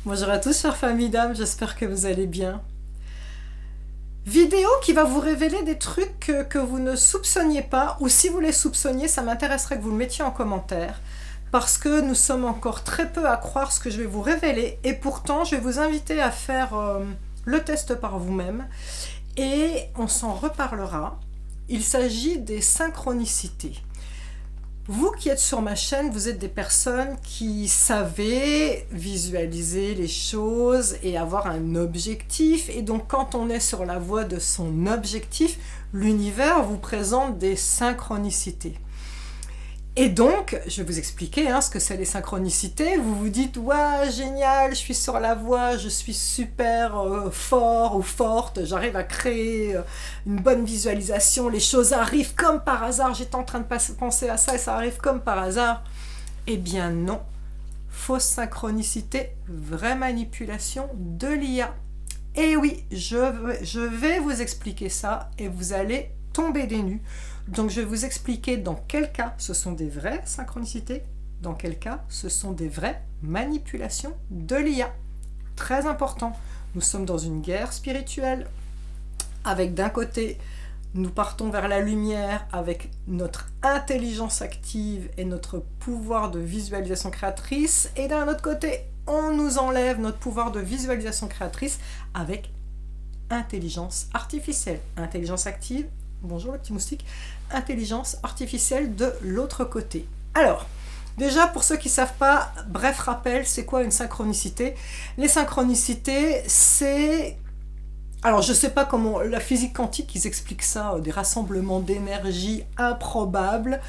Bonjour à tous, chères familles d'âmes, j'espère que vous allez bien. Vidéo qui va vous révéler des trucs que vous ne soupçonniez pas, ou si vous les soupçonniez, ça m'intéresserait que vous le mettiez en commentaire, parce que nous sommes encore très peu à croire ce que je vais vous révéler, et pourtant je vais vous inviter à faire le test par vous-même, et on s'en reparlera. Il s'agit des synchronicités. Vous qui êtes sur ma chaîne, vous êtes des personnes qui savez visualiser les choses et avoir un objectif. Et donc quand on est sur la voie de son objectif, l'univers vous présente des synchronicités. Et donc, je vais vous expliquer ce que c'est les synchronicités. Vous vous dites, ouais, génial, je suis sur la voie, je suis super fort ou forte, j'arrive à créer une bonne visualisation, les choses arrivent comme par hasard, j'étais en train de penser à ça et ça arrive comme par hasard. Eh bien non, fausse synchronicité, vraie manipulation de l'IA. Et oui, je vais vous expliquer ça et vous allez tomber des nues. Donc je vais vous expliquer dans quel cas ce sont des vraies synchronicités, dans quel cas ce sont des vraies manipulations de l'IA. Très important, nous sommes dans une guerre spirituelle, avec d'un côté, nous partons vers la lumière avec notre intelligence active et notre pouvoir de visualisation créatrice, et d'un autre côté, on nous enlève notre pouvoir de visualisation créatrice avec intelligence artificielle, intelligence active. Bonjour le petit moustique, intelligence artificielle de l'autre côté. Alors, déjà pour ceux qui ne savent pas, bref rappel, c'est quoi une synchronicité? Les synchronicités, c'est... Alors je ne sais pas comment la physique quantique, ils expliquent ça, des rassemblements d'énergie improbables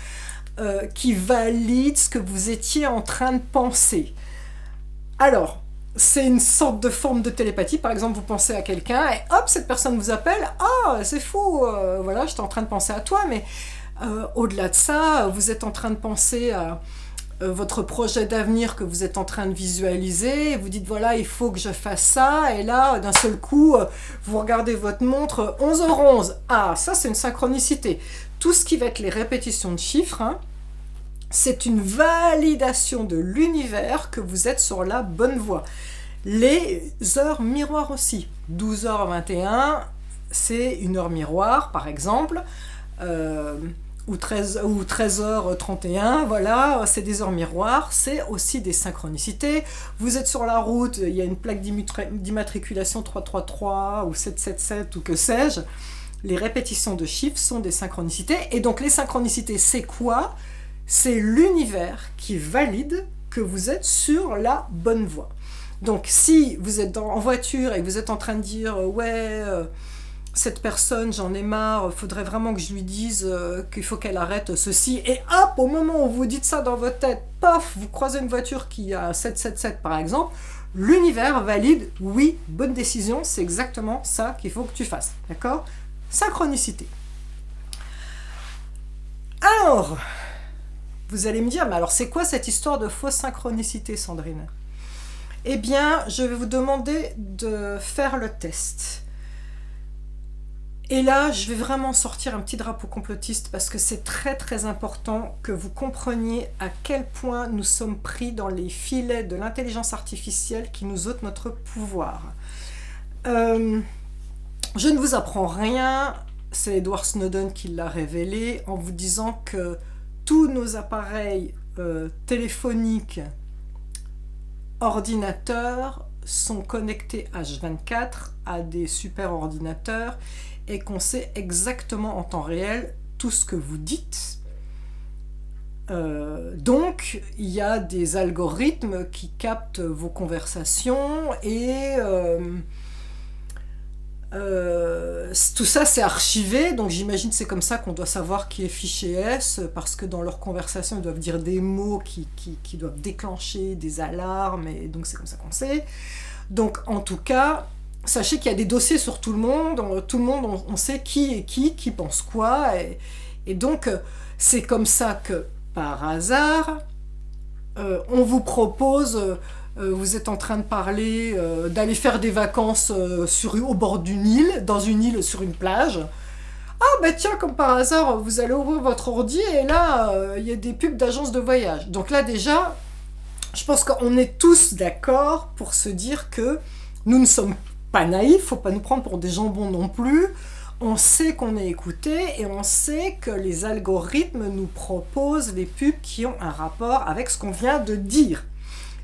qui valident ce que vous étiez en train de penser. Alors, c'est une sorte de forme de télépathie. Par exemple, vous pensez à quelqu'un et hop, cette personne vous appelle. Ah, c'est fou, voilà, j'étais en train de penser à toi, mais au-delà de ça, vous êtes en train de penser à votre projet d'avenir que vous êtes en train de visualiser. Et vous dites, voilà, il faut que je fasse ça. Et là, d'un seul coup, vous regardez votre montre, 11h11. Ah, ça, c'est une synchronicité. Tout ce qui va être les répétitions de chiffres, c'est une validation de l'univers que vous êtes sur la bonne voie. Les heures miroirs aussi. 12h21, c'est une heure miroir, par exemple, ou 13h31, voilà, c'est des heures miroirs, c'est aussi des synchronicités. Vous êtes sur la route, il y a une plaque d'immatriculation 333 ou 777 ou que sais-je. Les répétitions de chiffres sont des synchronicités. Et donc les synchronicités, c'est quoi ? C'est l'univers qui valide que vous êtes sur la bonne voie. Donc si vous êtes en voiture et que vous êtes en train de dire « ouais, cette personne, j'en ai marre, faudrait vraiment que je lui dise qu'il faut qu'elle arrête ceci » et hop, au moment où vous dites ça dans votre tête, paf, vous croisez une voiture qui a 777 par exemple, l'univers valide « oui, bonne décision, c'est exactement ça qu'il faut que tu fasses ». D'accord ? Synchronicité. Alors... vous allez me dire, mais alors c'est quoi cette histoire de fausse synchronicité, Sandrine? Eh bien, je vais vous demander de faire le test. Et là, je vais vraiment sortir un petit drapeau complotiste parce que c'est très très important que vous compreniez à quel point nous sommes pris dans les filets de l'intelligence artificielle qui nous ôte notre pouvoir. Je ne vous apprends rien, c'est Edward Snowden qui l'a révélé en vous disant que tous nos appareils téléphoniques, ordinateurs sont connectés H24 à des super ordinateurs et qu'on sait exactement en temps réel tout ce que vous dites. Donc, il y a des algorithmes qui captent vos conversations et... tout ça c'est archivé, donc j'imagine que c'est comme ça qu'on doit savoir qui est fiché S, parce que dans leur conversation ils doivent dire des mots qui doivent déclencher des alarmes, et donc c'est comme ça qu'on sait. Donc en tout cas, sachez qu'il y a des dossiers sur tout le monde on sait qui est qui pense quoi, et donc c'est comme ça que par hasard on vous propose... vous êtes en train de parler d'aller faire des vacances au bord d'une île, dans une île sur une plage. Ah bah tiens, comme par hasard, vous allez ouvrir votre ordi et là, il y a des pubs d'agences de voyage. Donc là déjà, je pense qu'on est tous d'accord pour se dire que nous ne sommes pas naïfs, faut pas nous prendre pour des jambons non plus. On sait qu'on est écouté et on sait que les algorithmes nous proposent les pubs qui ont un rapport avec ce qu'on vient de dire.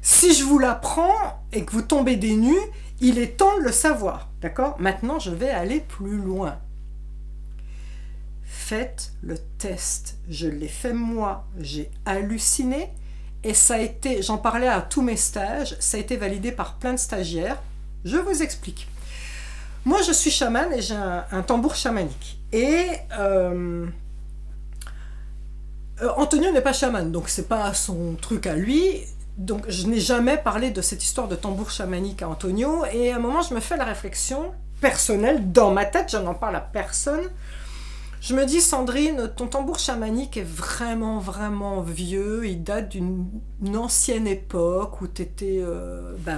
Si je vous l'apprends et que vous tombez des nues, il est temps de le savoir, d'accord? Maintenant, je vais aller plus loin. Faites le test. Je l'ai fait moi, j'ai halluciné et ça a été, j'en parlais à tous mes stages, ça a été validé par plein de stagiaires. Je vous explique. Moi, je suis chamane et j'ai un tambour chamanique. Et Antonio n'est pas chamane, donc c'est pas son truc à lui. Donc je n'ai jamais parlé de cette histoire de tambour chamanique à Antonio. Et à un moment, je me fais la réflexion personnelle, dans ma tête, je n'en parle à personne. Je me dis, Sandrine, ton tambour chamanique est vraiment, vraiment vieux. Il date d'une ancienne époque où tu étais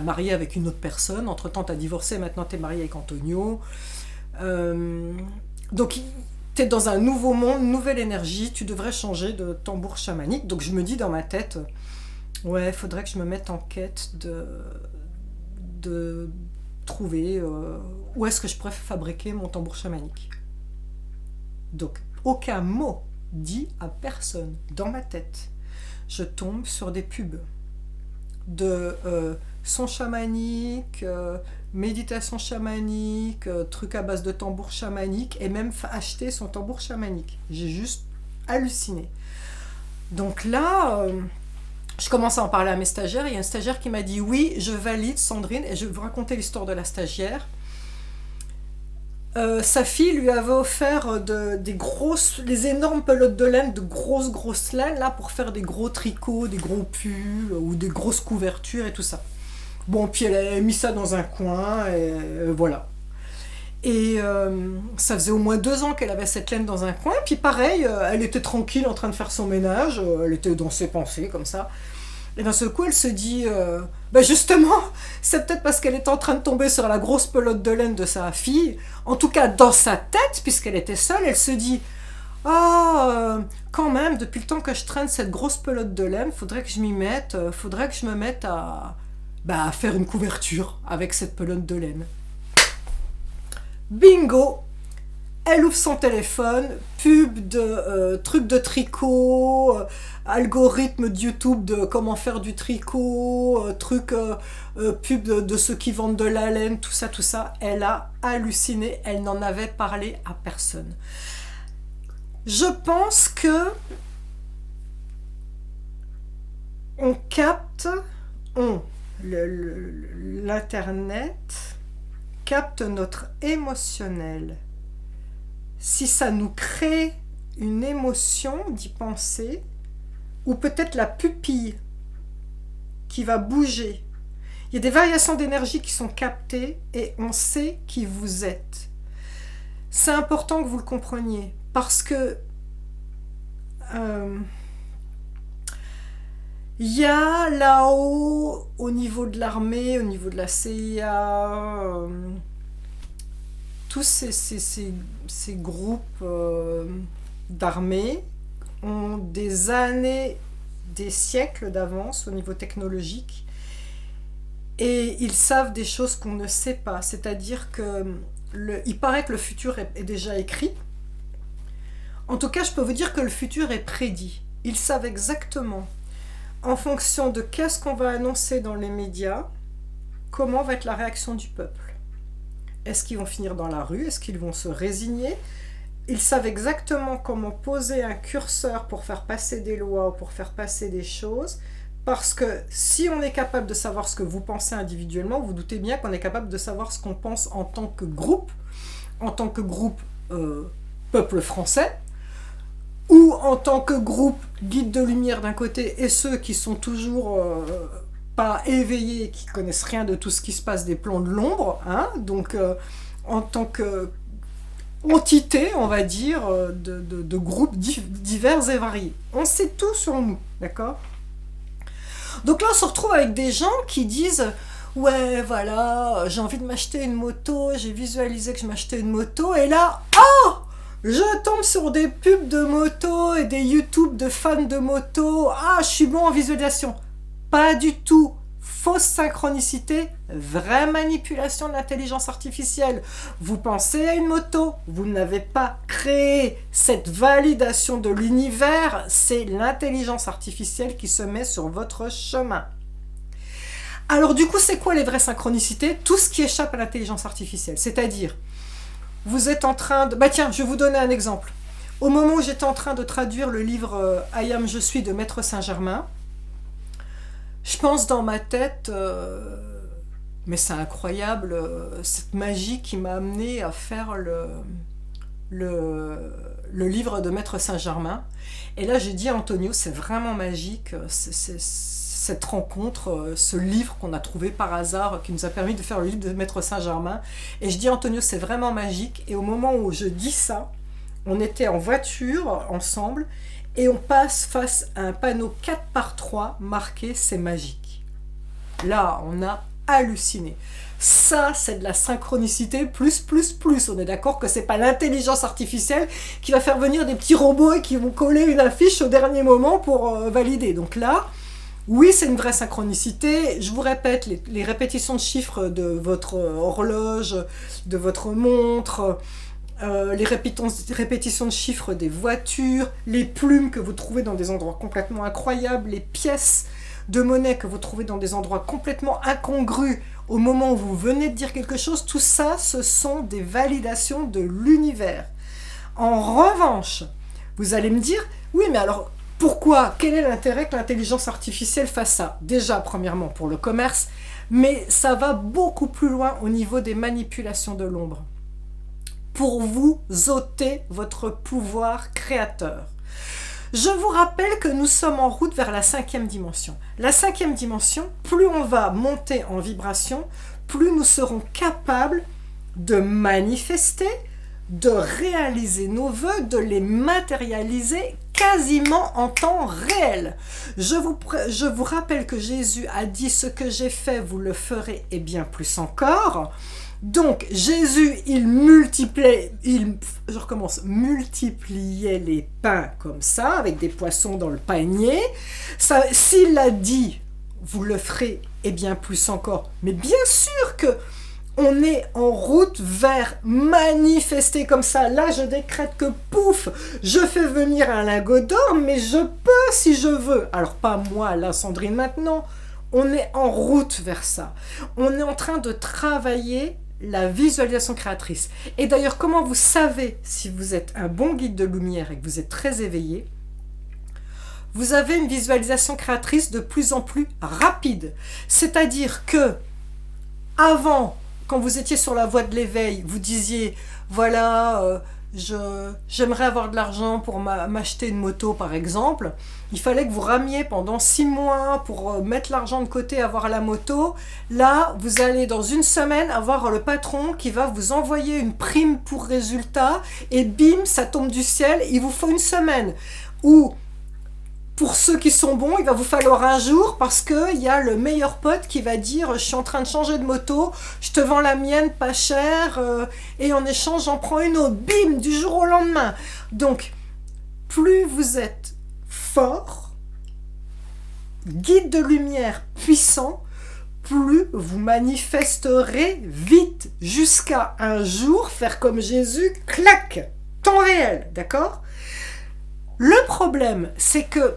mariée avec une autre personne. Entre-temps, tu as divorcé, maintenant tu es mariée avec Antonio. Donc, tu es dans un nouveau monde, une nouvelle énergie. Tu devrais changer de tambour chamanique. Donc, je me dis dans ma tête, ouais, il faudrait que je me mette en quête de trouver où est-ce que je pourrais fabriquer mon tambour chamanique. Donc, aucun mot dit à personne dans ma tête. Je tombe sur des pubs de son chamanique, méditation chamanique, trucs à base de tambour chamanique, et même acheter son tambour chamanique. J'ai juste halluciné. Donc là, je commence à en parler à mes stagiaires. Il y a un stagiaire qui m'a dit « Oui, je valide, Sandrine », et je vais vous raconter l'histoire de la stagiaire. Sa fille lui avait offert des énormes pelotes de laine, de grosses laines, là, pour faire des gros tricots, des gros pulls, ou des grosses couvertures et tout ça. Bon, puis elle a mis ça dans un coin, et voilà. Et ça faisait au moins 2 ans qu'elle avait cette laine dans un coin, puis pareil, elle était tranquille en train de faire son ménage, elle était dans ses pensées, comme ça. Et d'un seul coup, elle se dit, justement, c'est peut-être parce qu'elle est en train de tomber sur la grosse pelote de laine de sa fille. En tout cas, dans sa tête, puisqu'elle était seule, elle se dit, quand même, depuis le temps que je traîne cette grosse pelote de laine, faudrait que je m'y mette, faudrait que je me mette à faire une couverture avec cette pelote de laine. Bingo! Elle ouvre son téléphone, pub de trucs de tricot, algorithme de YouTube de comment faire du tricot, pub de ceux qui vendent de la laine, tout ça. Elle a halluciné, elle n'en avait parlé à personne. Je pense que on capte, l'internet capte notre émotionnel. Si ça nous crée une émotion d'y penser, ou peut-être la pupille qui va bouger. Il y a des variations d'énergie qui sont captées et on sait qui vous êtes. C'est important que vous le compreniez parce que il y a là-haut, au niveau de l'armée, au niveau de la CIA, tous ces groupes d'armées ont des années, des siècles d'avance au niveau technologique et ils savent des choses qu'on ne sait pas. C'est-à-dire que il paraît que le futur est déjà écrit. En tout cas, je peux vous dire que le futur est prédit. Ils savent exactement, en fonction de qu'est-ce qu'on va annoncer dans les médias, comment va être la réaction du peuple. Est-ce qu'ils vont finir dans la rue? Est-ce qu'ils vont se résigner? Ils savent exactement comment poser un curseur pour faire passer des lois ou pour faire passer des choses. Parce que si on est capable de savoir ce que vous pensez individuellement, vous doutez bien qu'on est capable de savoir ce qu'on pense en tant que groupe peuple français, ou en tant que groupe guide de lumière d'un côté et ceux qui sont toujours pas éveillés, qui connaissent rien de tout ce qui se passe des plans de l'ombre, hein, donc en tant que entité, on va dire, de groupes divers et variés. On sait tout sur nous, d'accord? Donc là, on se retrouve avec des gens qui disent « Ouais, voilà, j'ai envie de m'acheter une moto, j'ai visualisé que je m'achetais une moto, et là, oh, je tombe sur des pubs de moto et des YouTube de fans de moto. Ah, je suis bon en visualisation. » Pas du tout. Fausse synchronicité, vraie manipulation de l'intelligence artificielle. Vous pensez à une moto, vous n'avez pas créé cette validation de l'univers, c'est l'intelligence artificielle qui se met sur votre chemin. Alors du coup, c'est quoi les vraies synchronicités? Tout ce qui échappe à l'intelligence artificielle. C'est-à-dire, vous êtes en train de... Bah tiens, je vais vous donner un exemple. Au moment où j'étais en train de traduire le livre « I am, je suis » de Maître Saint-Germain, je pense dans ma tête, mais c'est incroyable, cette magie qui m'a amené à faire le livre de Maître Saint-Germain. Et là, j'ai dit à Antonio, c'est vraiment magique, cette rencontre, ce livre qu'on a trouvé par hasard, qui nous a permis de faire le livre de Maître Saint-Germain. Et je dis à Antonio, c'est vraiment magique. Et au moment où je dis ça, on était en voiture ensemble, et on passe face à un panneau 4x3 marqué « C'est magique ». Là, on a halluciné. Ça, c'est de la synchronicité plus. On est d'accord que c'est pas l'intelligence artificielle qui va faire venir des petits robots et qui vont coller une affiche au dernier moment pour valider. Donc là, oui, c'est une vraie synchronicité. Je vous répète, les répétitions de chiffres de votre horloge, de votre montre... les répétitions de chiffres des voitures, les plumes que vous trouvez dans des endroits complètement incroyables, les pièces de monnaie que vous trouvez dans des endroits complètement incongrus au moment où vous venez de dire quelque chose, tout ça, ce sont des validations de l'univers. En revanche, vous allez me dire, oui, mais alors, pourquoi? Quel est l'intérêt que l'intelligence artificielle fasse ça? Déjà, premièrement, pour le commerce, mais ça va beaucoup plus loin au niveau des manipulations de l'ombre. Pour vous ôter votre pouvoir créateur. Je vous rappelle que nous sommes en route vers la 5e dimension. La 5e dimension, plus on va monter en vibration, plus nous serons capables de manifester, de réaliser nos vœux, de les matérialiser quasiment en temps réel. Je vous rappelle que Jésus a dit « Ce que j'ai fait, vous le ferez et bien plus encore ». Donc, Jésus, il multipliait les pains comme ça, avec des poissons dans le panier. S'il l'a dit, vous le ferez, et bien plus encore. Mais bien sûr que on est en route vers manifester comme ça. Là, je décrète que pouf, je fais venir un lingot d'or, mais je peux si je veux. Alors, pas moi, là, Sandrine, maintenant. On est en route vers ça. On est en train de travailler la visualisation créatrice. Et d'ailleurs, comment vous savez si vous êtes un bon guide de lumière et que vous êtes très éveillé? Vous avez une visualisation créatrice de plus en plus rapide. C'est-à-dire que, avant, quand vous étiez sur la voie de l'éveil, vous disiez, voilà, j'aimerais avoir de l'argent pour m'acheter une moto, par exemple. Il fallait que vous ramiez pendant 6 mois pour mettre l'argent de côté, avoir la moto. Là, vous allez dans une semaine avoir le patron qui va vous envoyer une prime pour résultat et bim, ça tombe du ciel, il vous faut une semaine. Ou, pour ceux qui sont bons, il va vous falloir un jour parce qu'il y a le meilleur pote qui va dire « Je suis en train de changer de moto, je te vends la mienne pas cher et en échange, j'en prends une autre. » Bim, du jour au lendemain. Donc, plus vous êtes fort, guide de lumière puissant, plus vous manifesterez vite jusqu'à un jour faire comme Jésus, clac, temps réel, d'accord? Le problème, c'est que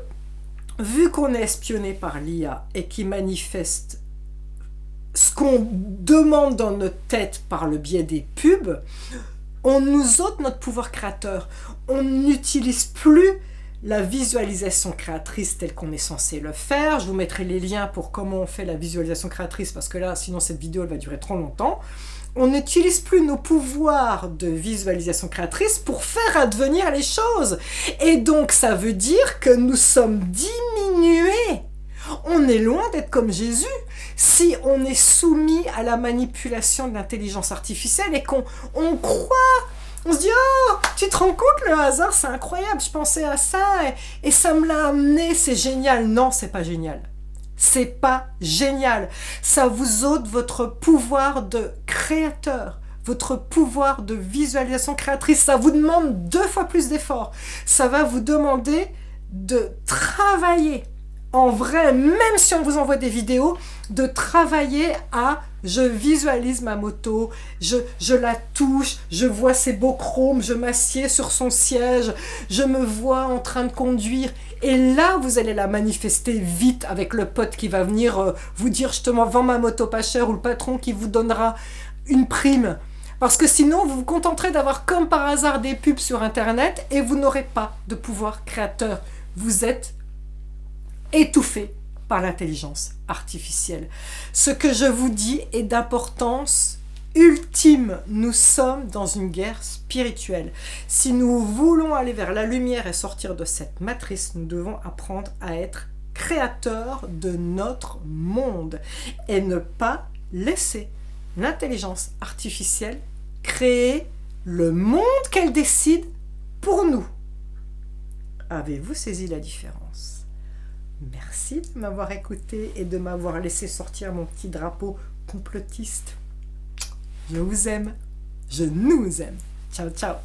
vu qu'on est espionné par l'IA et qui manifeste ce qu'on demande dans notre tête par le biais des pubs, on nous ôte notre pouvoir créateur. On n'utilise plus la visualisation créatrice telle qu'on est censé le faire. Je vous mettrai les liens pour comment on fait la visualisation créatrice parce que là, sinon cette vidéo elle va durer trop longtemps. On n'utilise plus nos pouvoirs de visualisation créatrice pour faire advenir les choses. Et donc, ça veut dire que nous sommes diminués. On est loin d'être comme Jésus si on est soumis à la manipulation de l'intelligence artificielle et qu'on croit, on se dit « Oh, tu te rends compte, le hasard, c'est incroyable, je pensais à ça et ça me l'a amené, c'est génial. » Non, c'est pas génial. C'est pas génial. Ça vous ôte votre pouvoir de créateur, votre pouvoir de visualisation créatrice. Ça vous demande 2 fois plus d'efforts. Ça va vous demander de travailler en vrai, même si on vous envoie des vidéos, de travailler à je visualise ma moto, je la touche, je vois ses beaux chromes, je m'assieds sur son siège, je me vois en train de conduire. Et là, vous allez la manifester vite avec le pote qui va venir vous dire justement vends ma moto pas cher, ou le patron qui vous donnera une prime. Parce que sinon, vous vous contenterez d'avoir comme par hasard des pubs sur Internet et vous n'aurez pas de pouvoir créateur. Vous êtes étouffé par l'intelligence artificielle. Ce que je vous dis est d'importance ultime. Nous sommes dans une guerre spirituelle. Si nous voulons aller vers la lumière et sortir de cette matrice, nous devons apprendre à être créateurs de notre monde et ne pas laisser l'intelligence artificielle créer le monde qu'elle décide pour nous. Avez-vous saisi la différence? Merci de m'avoir écouté et de m'avoir laissé sortir mon petit drapeau complotiste. Je vous aime. Je nous aime. Ciao, ciao.